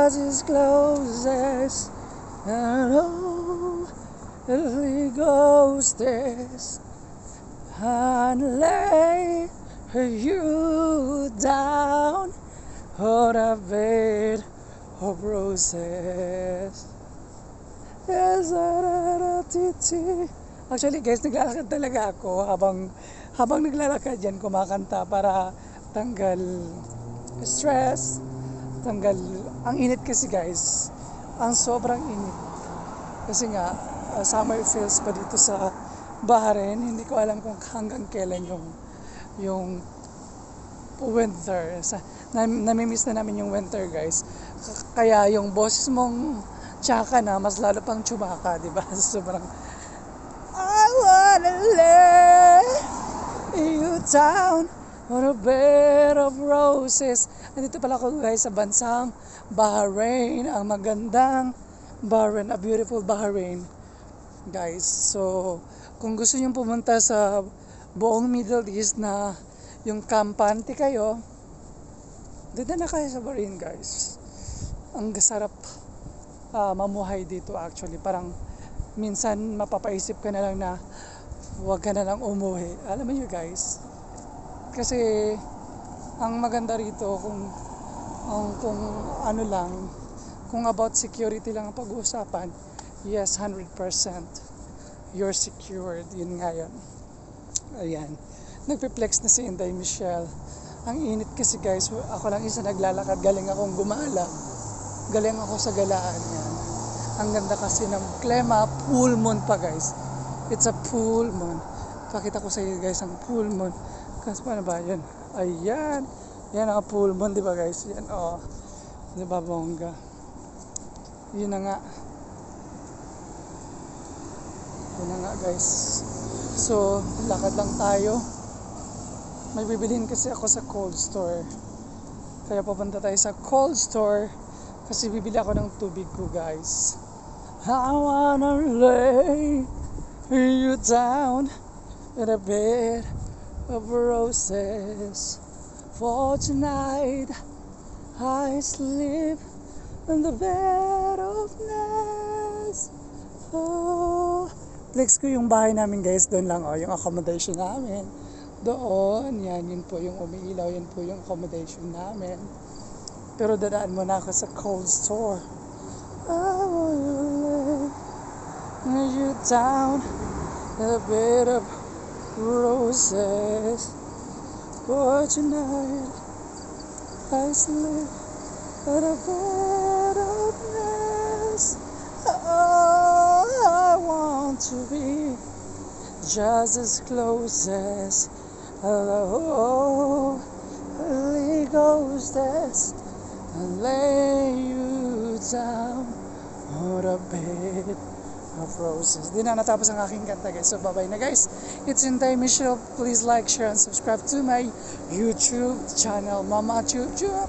just as close as Holy Ghostess, and lay you down on a bed of roses. Actually guys, naglalakad talaga ako habang naglalakad yan, kumakanta para tanggal stress, tanggal ang init kasi guys, ang sobrang init. Kasi nga summer feels pa dito sa Bahrain. Hindi ko alam kung hanggang kailan yung winter. Namimiss na namin yung winter guys. Kaya yung boses mong tsaka na mas lalo pang tsumaka, di ba? Sobrang I wanna lay you down on a bed of roses. Nandito pala ako guys sa bansang Bahrain, ang magandang Bahrain, a beautiful Bahrain guys. So kung gusto nyo pumunta sa buong Middle East na yung kampante kayo, dito na kayo sa Bahrain guys. Ang sarap mamuhay dito actually. Parang minsan mapapaisip ka na lang na huwag ka na lang umuwi. Alam mo nyo guys, kasi ang maganda rito kung ano lang, kung about security lang ang pag-uusapan, yes, 100% you're secured. Yun nga yun. Ayan, nagpe-flex na si Inday Michelle. Ang init kasi guys, ako lang isa naglalakad, galing akong gumala, galing ako sa galaan yan. Ang ganda kasi ng klima, full moon pa guys. It's a full moon. Pakita ko sa iyo guys ang full moon. Kasi paano ba yan? Ayan, yan ang full moon, di ba guys? Yan, oh, di ba bongga? Yun na nga. Yun na nga guys. So, lakad lang tayo. May bibilhin kasi ako sa cold store. Kaya pupunta tayo sa cold store kasi bibili ako ng tubig ko guys. I wanna lay you down in a bed of roses. For tonight I sleep in the bed of roses. Oh, flex ko yung bahay namin guys. Doon lang yung accommodation namin. Doon, yan, yun po yung umiilaw, yan po yung accommodation namin. Pero dadaan muna ako sa cold store. I wanna lay you down in a bed of roses. For tonight I sleep in a bed of roses. Oh, I want to be just as close as hello, Holy Ghostess, and lay you down on a bed of roses. Di na natapos ang aking kanta guys. So bye-bye na guys. It's Inday Michelle. Please like, share, and subscribe to my YouTube channel, Mama Chup Chup.